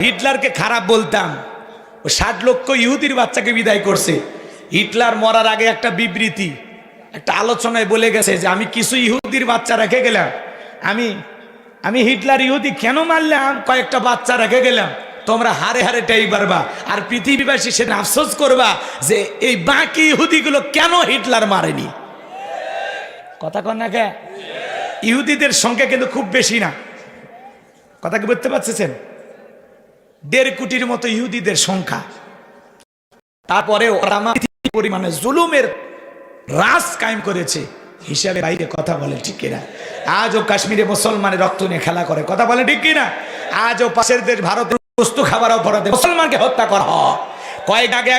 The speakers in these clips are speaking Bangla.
হিটলারকে খারাপ বলতাম, ও 60 লক্ষ ইহুদির বাচ্চাকে বিদায় করছে। হিটলার মরার আগে একটা বিবৃতি, একটা আলোচনায় বলে গেছে যে আমি কিছু ইহুদির বাচ্চা রেখে গেলাম, আমি হিটলার ইহুদি কেন মারলাম, কয়েকটা বাচ্চা রেখে গেলাম, তোমরা হারে হারে টাই পারবা, আর পৃথিবীবাসী সেটা আফসোস করবা যে এই বাকি ইহুদিগুলো কেন হিটলার মারেনি। কথা কন না কে? ইহুদিদের সংখ্যা কিন্তু খুব বেশি না, কথা কি বুঝতে পারছেন? 1.5 কোটির মতো ইহুদিদের সংখ্যা। তারপরে ওরা পরিমাণে জুলুমের রাজ কায়েম করেছে, হিসাবে বাইরে কথা বলে ঠিক কিনা? আজও কাশ্মীরে মুসলমানের রক্ত নিয়ে খেলা করে, কথা বলে ঠিক কিনা? আজও পাশের দেশ ভারতের বস্তু খাবার অপরাধে মুসলমানকে হত্যা করা হয়। কয়েক আগে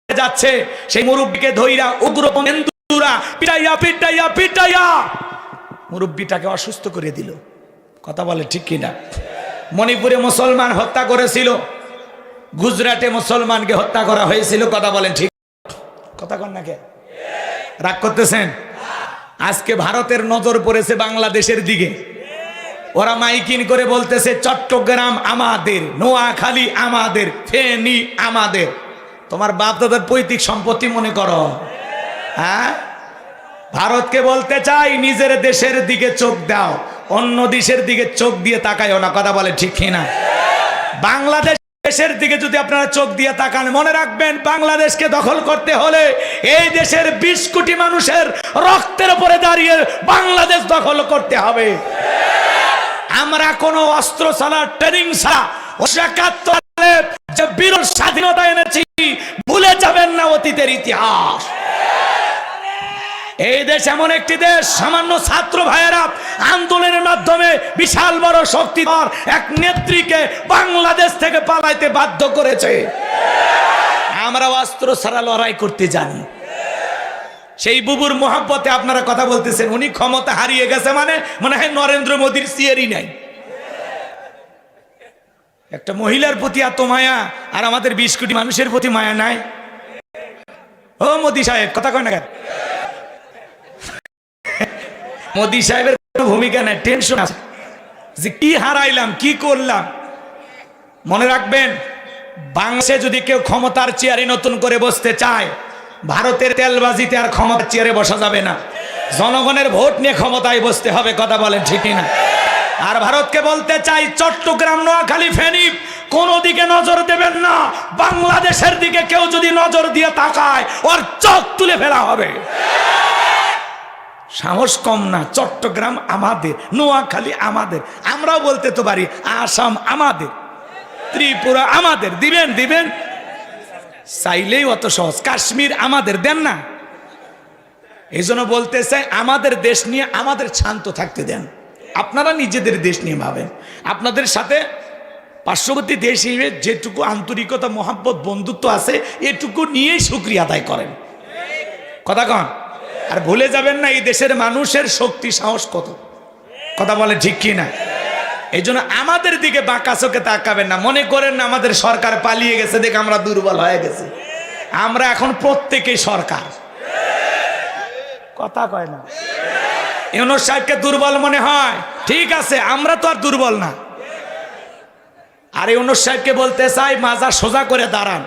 যাচ্ছে সেই মুরব্বীকে ধইরা উগ্র বন্ধুরা পিটাইয়া পিটাইয়া পিটাইয়া মুরব্বীটাকে অসুস্থ করে দিল, কথা বলে ঠিক কিনা? মণিপুরে মুসলমান হত্যা করেছিল, গুজরাটে মুসলমানকে হত্যা করা হয়েছিল, কথা বলেন ঠিক? কথা কন না কে? রাগ করতেছেন? আজকে ভারতের নজর পড়েছে বাংলাদেশের দিকে, ওরা মাইকিং করে বলতেছে চট্টগ্রাম আমাদের, নোয়াখালী আমাদের, ফেনী আমাদের। তোমার বাপ দাদার পৈতৃক সম্পত্তি মনে করো? হ্যাঁ, ভারতকে বলতে চাই নিজের দেশের দিকে চোখ দাও, অন্য দেশের দিকে চোখ দিয়ে তাকায়ও না, কথা বলে ঠিক কিনা? বাংলাদেশের দিকে যদি আপনারা চোখ দিয়ে তাকান, মনে রাখবেন বাংলাদেশকে দখল করতে হলে এই দেশের 20 কোটি মানুষের রক্তের উপরে দাঁড়িয়ে বাংলাদেশ দখল করতে হবে। আমরা কোনো অস্ত্র ছাড়া, ট্রেনিং ছাড়া ৭১ যে বীর স্বাধীনতা এনেছি, ভুলে যাবেন না অতীতের ইতিহাস। এই দেশ এমন একটি দেশ, সামান্য ছাত্র ভাইয়েরা আন্দোলনের মাধ্যমে বিশাল বড় শক্তিধর এক নেত্রীকে বাংলাদেশ থেকে পালাইতে বাধ্য করেছে। আমরা অস্ত্র ছাড়া লড়াই করতে জানি। সেই বুবুর মোহাব্বতে আপনারা কথা বলতেছেন, উনি ক্ষমতা হারিয়ে গেছে মানে মনে হয় নরেন্দ্র মোদীর সিয়ারই নাই। একটা মহিলার প্রতি এত মায়া, আর আমাদের 20 কোটি মানুষের প্রতি মায়া নাই। ও মোদী সাহেব, কথা কয় না কেন? মোদী সাহেবের কোনো ভূমিকা নাই, টেনশন আছে যে কি হারাইলাম, কি করলাম। মনে রাখবেন, বাংলাদেশে যদি কেউ ক্ষমতার চেয়ারে নতুন করে বসতে চায়, ভারতের তেলবাজিতে আর ক্ষমতার চেয়ারে বসা যাবে না। জনগণের ভোট নিয়ে ক্ষমতায় বসতে হবে, কথা বলেন ঠিক না? আর ভারতকে বলতে চাই, চট্টগ্রাম, নোয়াখালী, ফেনী কোনো দিকে নজর দেবেন না। বাংলাদেশের দিকে কেউ যদি নজর দিয়ে তাকায়, ওর চোখ তুলে ফেলা হবে। সাহস কম না। চট্টগ্রাম আমাদের, নোয়াখালী আমাদের, আমরাও বলতে তো পারি আসাম আমাদের, ত্রিপুরা আমাদের। দিবেন দিবেন চাইলেই অত সহজ। কাশ্মীর আমাদের, দেন না। এই জন্য বলতে চাই, আমাদের দেশ নিয়ে আমাদের শান্ত থাকতে দেন। আপনারা নিজেদের দেশ নিয়ে ভাবেন। আপনাদের সাথে পার্শ্ববর্তী দেশ হিসেবে যেটুকু আন্তরিকতা, মহাব্বত, বন্ধুত্ব আছে, এটুকু নিয়েই শুকরিয়া আদায় করেন, কথা কন। আর ভুলে যাবেন না এই দেশের মানুষের শক্তি, সাহস কত, কথা বলে ঠিক কি না? এই জন্য আমাদের দিকে বাঁকা চোখে তাকাবেন না। মনে করেন না আমাদের সরকার পালিয়ে গেছে দেখে আমরা দুর্বল হয়ে গেছি। আমরা এখন প্রত্যেকেই সরকার, কথা কয় না? ইউনূস সাহেবকে দুর্বল মনে হয়, ঠিক আছে, আমরা তো আর দুর্বল না। আর ইউনূস সাহেবকে বলতে চাই, মাজা সোজা করে দাঁড়ান।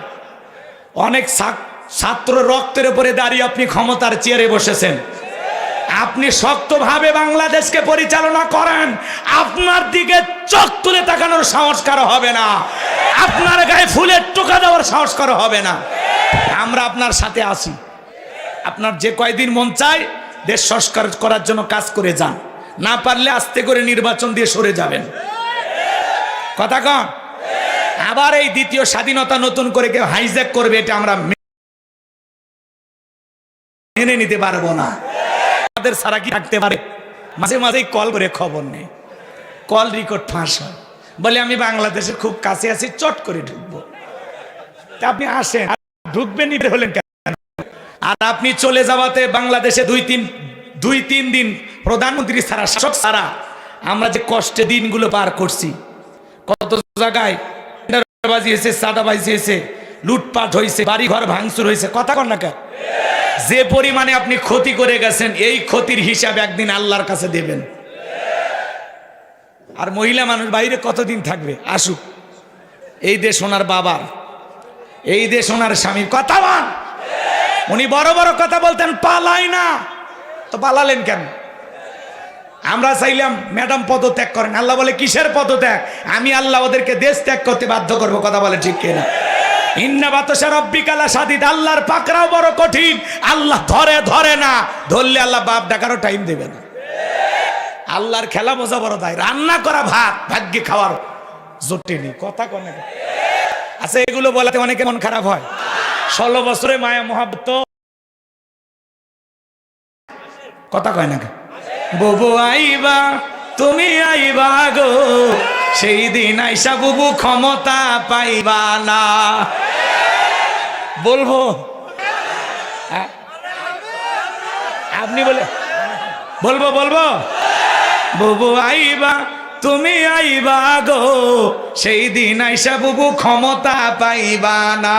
অনেক ছাত্র রক্তের উপরে দাঁড়িয়ে আপনি ক্ষমতার চেয়ারে বসেছেন। আপনি শক্তভাবে বাংলাদেশকে পরিচালনা করেন। আপনার দিকে চোখ তুলে তাকানোর সাহস কারো হবে না, আপনার গায়ে ফুলের টোকা দেওয়ার সাহস কারো হবে না। আমরা আপনার সাথে আছি। আপনার যে কয়দিন মন চায় দেশ সংস্কার করার জন্য কাজ করে যান, না পারলে আস্তে করে নির্বাচন দিয়ে সরে যাবেন, কথা কন। আবার এই দ্বিতীয় স্বাধীনতা নতুন করে কেউ হাইজ্যাক করবে, এটা আমরা মেনে নিতে পারবো না। আমাদের সারা কি থাকতে পারে? মাঝে মাঝেই কল করে খবর নেই, কল রেকর্ড ফাঁস হয়, বলে আমি বাংলাদেশের খুব কাছে আছি, চট করে ঢুকবো। আপনি আসেন, ঢুকবেন হলেন কেন? আর আপনি চলে যাওয়াতে বাংলাদেশে দুই তিন দিন প্রধানমন্ত্রী ছাড়া, শাসক ছাড়া আমরা যে কষ্টে দিনগুলো পার করছি, কত জায়গায় বাজি হয়েছে, সাদাবাজি হয়েছে, লুটপাট হয়েছে, বাড়ি ঘর ভাঙচুর হয়েছে, কথা কন না কেন? যে পরিমাণে আপনি ক্ষতি করে গেছেন, এই ক্ষতির হিসাব একদিন আল্লাহর কাছে দেবেন। আর মহিলা মানুষ বাইরে কতদিন থাকবে, আসুক। এই দেশ ওনার বাবার, এই দেশ ওনার স্বামীর। কথা বল। উনি বড় বড় কথা বলতেন, পালাই না, তো পালালেন কেন? আমরা চাইলাম ম্যাডাম পদত্যাগ করেন, আল্লাহ বলে কিসের পদত্যাগ? আমি আল্লাহ ওদেরকে দেশ ত্যাগ করতে বাধ্য করব। কথা বলে ঠিক কিনা? ইন্না বাতাসা রাব্বিকা লাশাদীদ, আল্লাহর পাকড়াও বড় কঠিন। আল্লাহ ধরে না, ধরলে আল্লাহ বাপ ডাকারও টাইম দেবে না। আল্লাহর খেলা বোঝা বড় দায়। রান্না করা ভাত ভাগ্যে খাওয়ার জোটে নেই। কথা কনে আচ্ছা, এগুলো বলাতে অনেকে মন খারাপ হয়। 16 বছরে মায়া মহাব্বত, কথা কয় না। বুবু আইবা, তুমি আইবা গো, সেই দিন আইসা বুবু ক্ষমতা পাইবা না। বলবো আপনি বলে বলবো বুবু আইবা, তুমি আইবা গো, সেই দিন আইসা বুবু ক্ষমতা পাইবা না।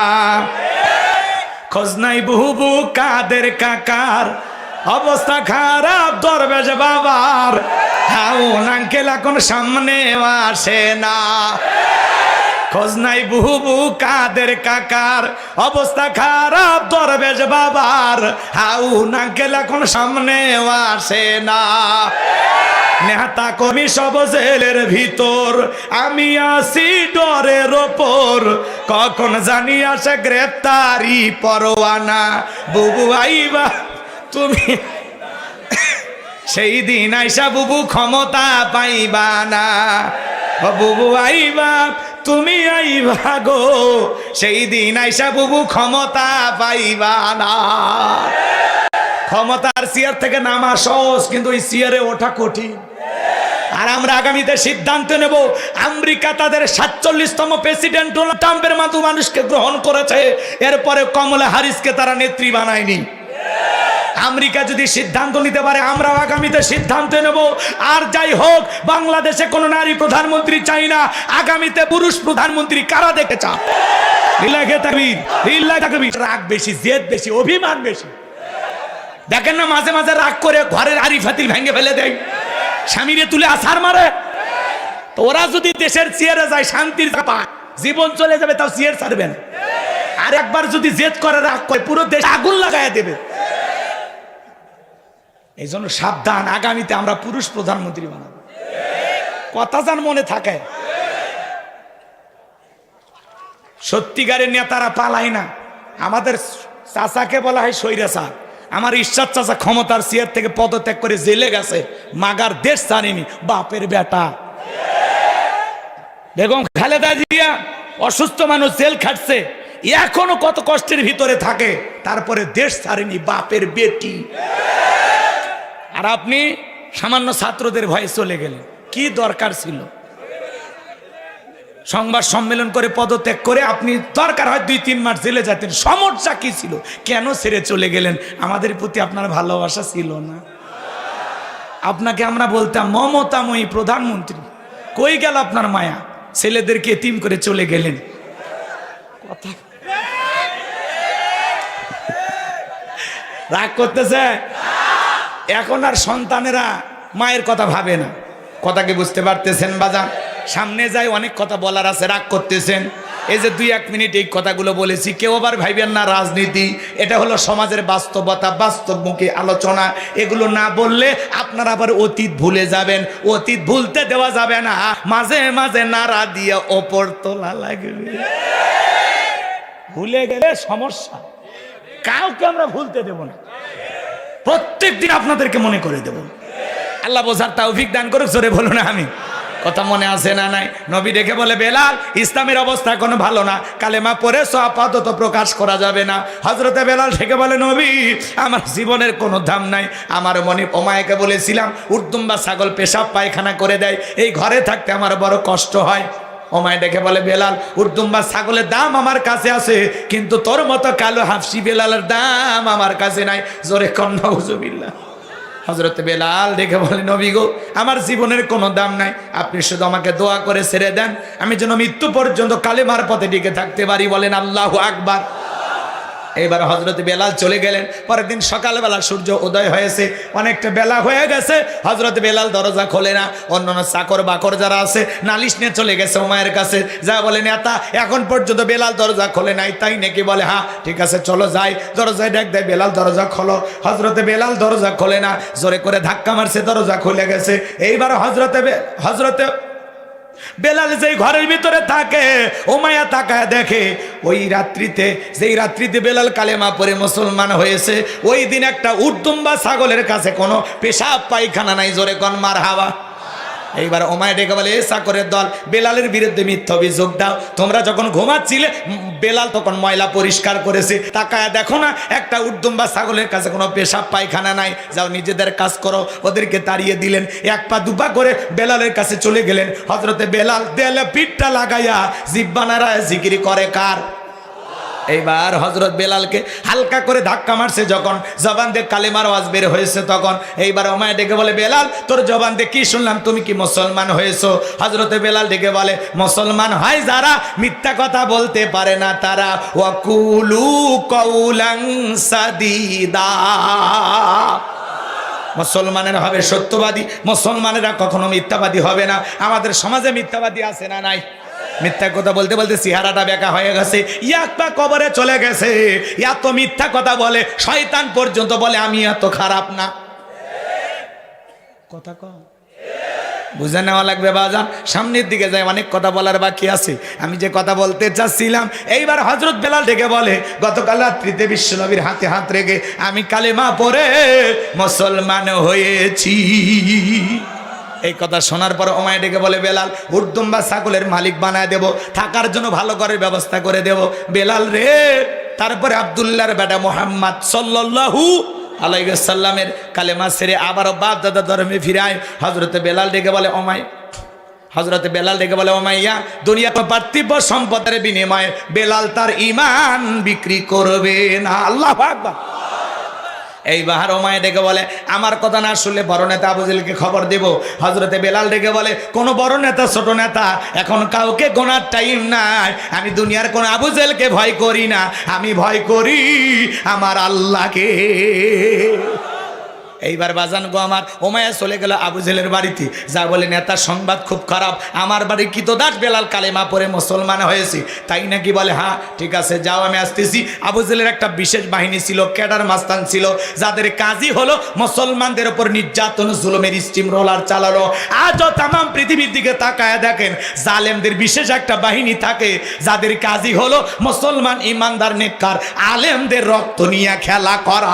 খোঁজ নাই বুবু কাদের কাকার, অবস্থা খারাপ দরবেশ বাবার, হাউন আঙ্কেল এখন সামনে আসে না। খোঁজ নাই বুবু কাদের কাকার, অবস্থা খারাপ দরবেশ বাবার, হাউন আঙ্কেল এখন সামনে আসে না। নেতা কর্মী সব জেলের ভিতর, আমি আছি ডরের ওপর, কখন জানি আসে গ্রেপ্তারি পরোয়ানা। বুবু আইবা, তুমি সেই দিন আইসা বুবু ক্ষমতা পাইবা না। বুবু আইবা, তুমি আইবা গো, সেই দিন আইসা বুবু ক্ষমতা পাইবা না। ক্ষমতার চেয়ার থেকে নামা সহজ, কিন্তু ওই চেয়ারে ওঠা কঠিন। আর আমরা আগামীতে সিদ্ধান্ত নেব, আমেরিকা তাদের 47তম প্রেসিডেন্ট ডোনাল্ড ট্রাম্পের মতো মানুষকে গ্রহণ করেছে, এরপরে কমলা হ্যারিসকে তারা নেত্রী বানায়নি। আমেরিকা যদি সিদ্ধান্ত নিতে পারে, আমরা আগামীতে সিদ্ধান্ত নেব। আর যাই হোক, বাংলাদেশে কোনো নারী প্রধানমন্ত্রী চাই না, আগামীতে পুরুষ প্রধানমন্ত্রী কারা দেখতে চান? রাগ বেশি, জেদ বেশি, অভিমান বেশি। দেখেন না মাঝে মাঝে রাগ করে ঘরের আড়ি ফাতিল ভেঙে ফেলে দেয়, স্বামীরে তুলে আছাড় মারে। তো ওরা যদি দেশের চেয়ারে যায়, শান্তির পায়, জীবন চলে যাবে, তাও চেয়ার ছাড়বে না। আর একবার যদি জেদ করে, রাগ করে, পুরো দেশ আগুন লাগায় দেবে। এই জন্য সাবধান, আগামীতে আমরা পুরুষ প্রধানমন্ত্রী বানাবো। কথা যেন মনে থাকে। সত্যিকারের নেতারা পালায় না। আমাদের চাচাকে বলা হয় স্বৈরাচার। আমার ঈশ্বর চাচা ক্ষমতার চেয়ার থেকে পদত্যাগ করে জেলে গেছে, মাগার দেশ ছাড়েনি। বাপের বেটা বেগম খালেদা জিয়া অসুস্থ মানুষ, জেল খাটছে, এখনো কত কষ্টের ভিতরে থাকে, তারপরে দেশ ছাড়েনি, বাপের বেটি। আর আপনি সামান্য ছাত্রদের ভয়ে চলে গেলেন। কি দরকার ছিল? সংবাদ সম্মেলন করে পদত্যাগ করে আপনি দরকার হয় 2-3 মাস জেলে যেতেন। সমস্যা কি ছিল? কেন ছেড়ে চলে গেলেন? আমাদের প্রতি আপনার ভালোবাসা ছিল না? আপনাকে আমরা বলতাম মমতাময়ী প্রধানমন্ত্রী, কই গেল আপনার মায়া? ছেলেদেরকে এতিম করে চলে গেলেন। কথা রাগ করতেছে? এখন আর সন্তানেরা মায়ের কথা ভাবে না। কথাকে বুঝতে পারতেছেন বাজান? সামনে যাই অনেক কথা বলার আছে, রাগ করতেছেন। এই যে 2-1 মিনিট এই কথাগুলো বলেছি, কেউ আবার ভাইবেন না রাজনীতি। এটা হলো সমাজের বাস্তবতা, বাস্তবমুখী আলোচনা। এগুলো না বললে আপনারা আবার অতীত ভুলে যাবেন। অতীত ভুলতে দেওয়া যাবে না। মাঝে মাঝে নাড়া দিয়ে ওপর তোলা লাগবে। ভুলে গেলে সমস্যা। কাউকে আমরা ভুলতে দেব না। প্রত্যেক দিন আপনাদেরকে মনে করে দেব। আল্লাহ বোঝার তৌফিক দান করুক। জোরে বলুন আমি। কথা মনে আছে না নাই? নবী ডেকে বলে, বেলাল, ইসলামের অবস্থা কোনো ভালো না, কালেমা পড়ে আপাতত প্রকাশ করা যাবে না। হযরতে বেলাল ডেকে বলে, নবী, আমার জীবনের কোনো দাম নাই। আমার মনে ওমায়াকে বলেছিলাম, উর্দুম্বা ছাগল পেশাব পায়খানা করে দেয়, এই ঘরে থাকতে আমার বড় কষ্ট হয়। ওমায় ডেকে বলে, বেলাল, উর্দুম্বা ছাগলের দাম আমার কাছে আছে, কিন্তু তোর মতো কালো হাফসি বেলালের দাম আমার কাছে নাই। জোরে কন্যা হুজুবিল্লাহ। হযরতে বেলাল দেখে বলে, নবী গো, আমার জীবনের কোনো দাম নাই, আপনি শুধু আমাকে দোয়া করে ছেড়ে দেন, আমি যেন মৃত্যু পর্যন্ত কালেমার পথে টিকে থাকতে পারি। বলেন আল্লাহু আকবার। এবার হযরত বেলাল চলে গেলেন। পরের দিন সকালবেলা সূর্য উদয় হয়েছে, অনেকটা বেলা হয়ে গেছে। হযরত বেলাল দরজা খোলে না। অন্যান্য চাকর বাকর যারা আছে নালিশ নিয়ে চলে গেছে উমায়ের কাছে, যা বলে নেতা এখন পর্যন্ত বেলাল দরজা খোলে নাই, তাই নাকি? বলে হ্যাঁ ঠিক আছে চলো যাই। দরজায় ডাক দেয়, বেলাল দরজা খোলো। হযরতে বেলাল দরজা খোলে না, জোরে করে ধাক্কা মারছে, দরজা খুলে গেছে। এইবার হযরতে বেলাল যেই ঘরের ভিতরে থাকে, উমাইয়া তাকায় দেখে ওই রাত্রিতে, যেই রাত্রিতে বেলাল কালেমা পড়ে মুসলমান হয়েছে, ওই দিন একটা উটদুম্বা ছাগলের কাছে কোনো পেশাব পায়খানা নাই। জোরে কোন মারহাবা। এইবার ওমায় ডেকে বলে, এ চাকরের দল, বেলালের বিরুদ্ধে মিথ্যা অভিযোগ দাও। তোমরা যখন ঘুমাচ্ছিলে বেলাল তখন ময়লা পরিষ্কার করেছে, তাকায় দেখো না একটা উটদুম্বা ছাগলের কাছে কোনো পেশাব পায়খানা নাই, যাও নিজেদের কাজ করো। ওদেরকে তাড়িয়ে দিলেন। এক পা দুপা করে বেলালের কাছে চলে গেলেন। হযরতে বেলাল দেয়ালে পিঠটা লাগাইয়া জিহ্বা নাড়ায় জিকির করে কার? এইবার হযরত বেলালকে হালকা করে ধাক্কা মারছে, যখন জবান দিয়ে কালেমার আওয়াজ বের হয়েছে তখন এইবার ওমায় ডেকে বলে, বেলাল তোর জবান দিয়ে কি শুনলাম, তুমি কি মুসলমান হয়েছো? হযরতে বেলাল ডেকে বলে, মুসলমান হয় যারা মিথ্যা কথা বলতে পারে না তারা। ওয়াকুলু কওলান সাদীদা। মুসলমানেরা হবে সত্যবাদী, মুসলমানেরা কখনো মিথ্যাবাদী হবে না। আমাদের সমাজে মিথ্যাবাদী আছে না নাই? মিথ্যা কথা বলতে বলতে চেহারাটা বেঁকা হয়ে গেছে, এক পা কবরে চলে গেছে। এত মিথ্যা কথা বলে, শয়তান পর্যন্ত বলে আমি এত খারাপ না। কথা কম বুঝে নেওয়া লাগবে বাজান। সামনের দিকে যায়, অনেক কথা বলার বাকি আছে। আমি যে কথা বলতে চাচ্ছিলাম, এইবার হযরত বেলাল ডেকে বলে, গতকাল রাত্রিতে বিশ্বনবীর হাতে হাত রেখে আমি কালেমা পড়ে মুসলমান হয়েছি। এই কথা শোনার পর ওমায় ডেকে বলে, বেলাল উটদুম্বা ছাগলের মালিক বানায় দেব, থাকার জন্য ভালো ঘরের ব্যবস্থা করে দেব। বেলাল রে, তারপরে আব্দুল্লাহর বেটা মুহাম্মদ সাল্লাল্লাহু আলাইহি সাল্লামের কালেমা ছেড়ে আবারও বাপ দাদা ধর্মে ফিরায়। হযরতে বেলাল ডেকে বলে, ওমাইয়া দুনিয়া পার্থিব সম্পদের বিনিময়ে বেলাল তার ঈমান বিক্রি করবে না। আল্লাহু আকবার। এইবার ওমায় ডেকে বলে, আমার কথা না শুনলে বড় নেতা আবু জেহেলকে খবর দেব। হযরতে বেলাল ডেকে বলে, কোন বড় নেতা ছোট নেতা এখন কাউকে গোনার টাইম নাই। আমি দুনিয়ার কোন আবু জেহেলকে ভয় করি না, আমি ভয় করি আমার আল্লাহকে। এইবার বাজান গো আমার, ওমায়া চলে গেল আবু জেহেলের বাড়িতে, যা বলে নেতার সংবাদ খুব খারাপ, আমার বাড়ি কিতদাস বেলাল কালেমা পড়ে মুসলমান হয়েছে। তাই নাকি? বলে হ্যাঁ ঠিক আছে যাও আমি আসতেছি। আবু জেহেলের একটা বিশেষ বাহিনী ছিল, ক্যাডার মাস্তান ছিল, যাদের কাজই হলো মুসলমানদের উপর নির্যাতন জুলুমের স্টিম রোলার চালানো। আজও তাম পৃথিবীর দিকে তাকায় দেখেন, জালেমদের বিশেষ একটা বাহিনী থাকে, যাদের কাজই হলো মুসলমান ইমানদার নেককার আলেমদের রক্ত নিয়ে খেলা করা।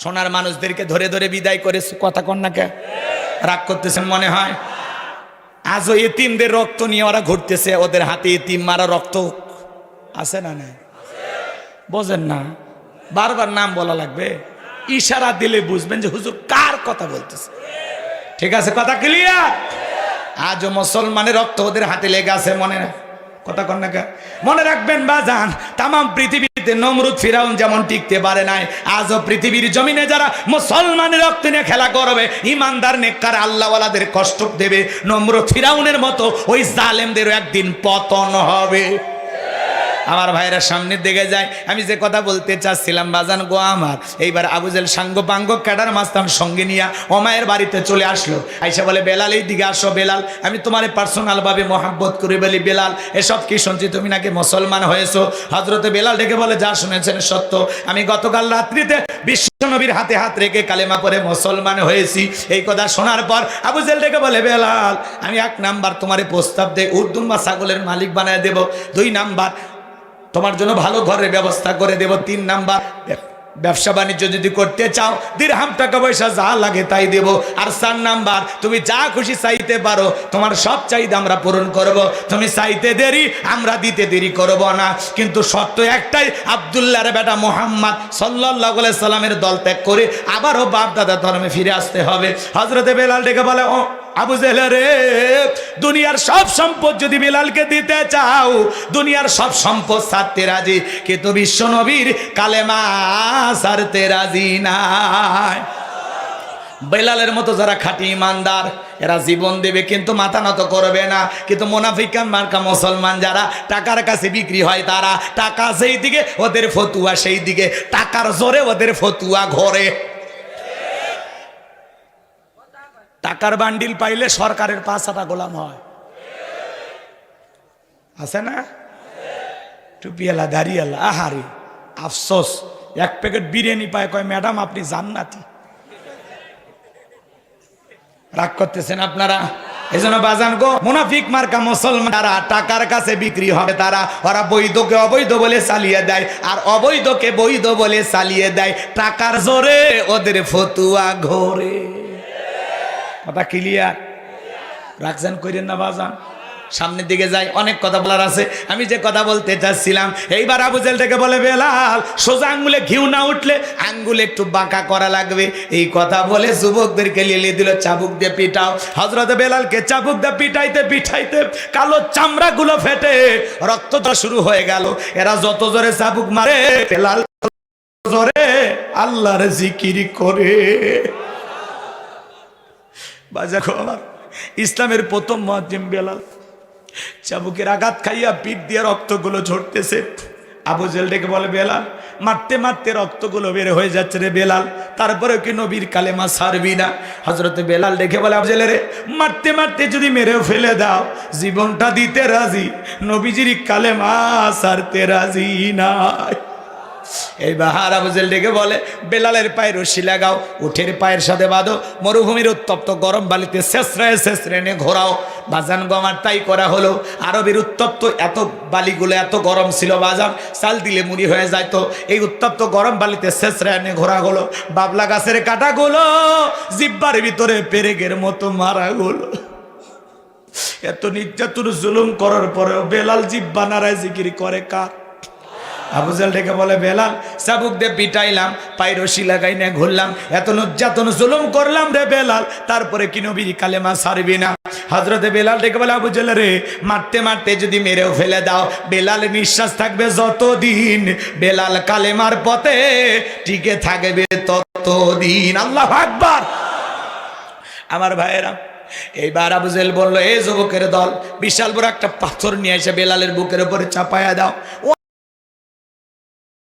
সোনার মানুষদেরকে ধরে ধরে বিদায় করে, কথা কন না কে? রাগ করতেছেন মনে হয়? আজও এতিমদের রক্ত নিয়ে ওরা ঘুরতেছে, ওদের হাতে এতিম মারা রক্ত আছে না নাই? বোঝেন না? বারবার নাম বলা লাগবে? ইশারা দিলে বুঝবেন যে হুজুর কার কথা বলতেছে। ঠিক আছে, কথা ক্লিয়ার? আজও মুসলমানের রক্ত ওদের হাতে লেগে আছে, মনে না? কথা কন না কে? মনে রাখবেন বাজান, তাম পৃথিবীতে নমরুদ ফিরাউন যেমন টিকতে পারে নাই, আজও পৃথিবীর জমিনে যারা মুসলমানের রক্ত নিয়ে খেলা করবে, ইমানদার নেককার আল্লাহওয়ালাদের কষ্ট দেবে, নমরুদ ফিরাউনের মতো ওই জালেমদেরও একদিন পতন হবে। আমার ভাইরা সামনের দিকে যায়। আমি যে কথা বলতে চাচ্ছিলাম বাজান গো আমার, এইবার আবু জেহেল সাঙ্গ পাঙ্গ ক্যাডার মাস্তান সঙ্গে নিয়ে ওমায়ের বাড়িতে চলে আসলো। আইসা বলে, বেলাল এই দিকে আসো। বেলাল আমি তোমার পার্সোনাল ভাবে মহাব্বত করি। বলি, বেলাল এসব কি শুনছি, তুমি নাকি মুসলমান হয়েছো? হযরতে বেলাল ডেকে বলে, যা শুনেছেন সত্য, আমি গতকাল রাত্রিতে বিশ্বনবীর হাতে হাত রেখে কালেমা পড়ে মুসলমান হয়েছি। এই কথা শোনার পর আবু জেহেল ডেকে বলে, বেলাল আমি 1 নাম্বার তোমারে প্রস্তাব দেই, উটদুম্বা ছাগলের মালিক বানায় দেব। 2 নাম্বার তোমার জন্য ভালো ঘরের ব্যবস্থা করে দেব। 3 নাম্বার ব্যবসা বাণিজ্য যদি করতে চাও, দিরহাম টাকা পয়সা যা লাগে তাই দেব। আর 4 নাম্বার তুমি যা খুশি চাইতে পারো, তোমার সব চাহিদা আমরা পূরণ করব। তুমি চাইতে দেরি, আমরা দিতে দেরি করব না। কিন্তু শর্ত একটাই, আব্দুল্লাহর বেটা মুহাম্মদ সাল্লাল্লাহু আলাইহি সাল্লামের দল ত্যাগ করে আবারও বাপ দাদা ধর্মে ফিরে আসতে হবে। হযরতে বেলাল ডেকে বলে, ও আবু জেহেল রে, দুনিয়ার সব সম্পদ যদি বেলালকে দিতে চাও, দুনিয়ার সব সম্পদ ছাড়তে রাজি, কিন্তু বিশ্ব নবীর কালেমা ছাড়তে রাজি নাই। বেলালের মতো যারা খাঁটি ইমানদার এরা জীবন দেবে কিন্তু মাথা নত করবে না। কিন্তু মুনাফিকান মার্কা মুসলমান যারা টাকার কাছে বিক্রি হয়, তারা টাকা সেই দিকে ওদের ফতুয়া সেই দিকে, টাকার জোরে ওদের ফতুয়া ঘরে। টাকার বান্ডিল পাইলে সরকারের 5 আটা গোলাম হয়, আছে না? টুপিওয়ালা দাড়িওয়ালা, আহারে আফসোস, 1 প্যাকেট বিরিয়ানি পায়, কয় ম্যাডাম আপনি জান্নাতি। রাগ করতেছেন আপনারা? এই জন্য বাজান গো, মুনাফিক মার্কা মুসলমান যারা টাকার কাছে বিক্রি হবে, তারা ওরা বৈধকে অবৈধ বলে চালিয়ে দেয়, আর অবৈধকে বৈধ বলে চালিয়ে দেয়। টাকার জোরে ওদের ফতুয়া ঘোরে। কথা ক্লিয়ার? রাখছেন কইরেন না বাজান? সামনের দিকে যাই, অনেক কথা বলার আছে। আমি যে কথা বলতে চাচ্ছিলাম, এইবার আবু জেহেল থেকে বলে, বেলাল সোজা আঙ্গুলে ঘিউ না উঠলে আঙ্গুলে একটু বাঁকা করা লাগবে। এই কথা বলে যুবকদেরকে লিয়ে দিল, চাবুক দিয়ে পিটাও। হযরত বেলালকে চাবুক দিয়ে পিটাইতে পিটাইতে কালো চামড়াগুলো ফেটে রক্ত শুরু হয়ে গেল। এরা যত জোরে চাবুক মারে, বেলাল জোরে আল্লাহর জিকির করে। বাজাকো আমার, ইসলামের প্রথম মুয়াজ্জিন বেলাল। চাবুকের আঘাত খাইয়া পিঠ দিয়ে রক্তগুলো ঝরতেছে। আবু জেহেল ডেকে বলে, বেলাল মারতে মারতে রক্তগুলো বের হয়ে যাচ্ছে রে বেলাল, তারপরে কি নবীর কালেমা ছাড়বি না? হযরতে বেলাল ডেকে বলে, আবু জেহেল রে, মারতে মারতে যদি মেরেও ফেলে দাও, জীবনটা দিতে রাজি, নবীজির কালেমা ছাড়তে রাজি নাই। এই বাহার আবু জেহেল ডেকে বলে, বেলালের পায়ে রশি লাগাও, উঠের পায়ের সাথে বাঁধো, মরুভূমির উত্তপ্ত গরম বালিতে শেষরায় শেষরেনে ঘোরাও। বাজান গো আমার তাই করা হলো। আরবের উত্তপ্ত এত বালিগুলো এত গরম ছিল বাজান, চাল দিলে মুড়ি হয়ে যায়। তো এই উত্তপ্ত গরম বালিতে শেষরানে ঘোরা হলো। বাবলা গাছের কাঁটাগুলো জিব্বার ভিতরে পেরেকের মতো মারা হলো। এত নির্যাতন জুলুম করার পরেও বেলাল জিব্বা নাড়ায় জিকির করে কার? আবু জেহেল ডেকে বলে, বেলাল চাবুক দিয়ে পিটাইলাম, পায়ে রশি লাগাই না ঘুরলাম, এত নির্যাতন জুলুম করলাম রে বেলাল, তারপরে কি নবীর কালেমা ছাড়বি না? হযরতে বেলাল ডেকে বলে, আবু জেহেল রে, মারতে মারতে যদি মেরেও ফেলে দাও, বেলাল নিঃশ্বাস থাকবে যতদিন, বেলাল কালেমার পথে টিকে থাকবে ততদিন। আল্লাহু আকবার। আমার ভাইয়েরা, এইবার আবু জেহেল বলল, এই যুবকের দল, বিশাল বড় একটা পাথর নিয়ে এসে বেলালের বুকের উপরে চাপায়া দাও।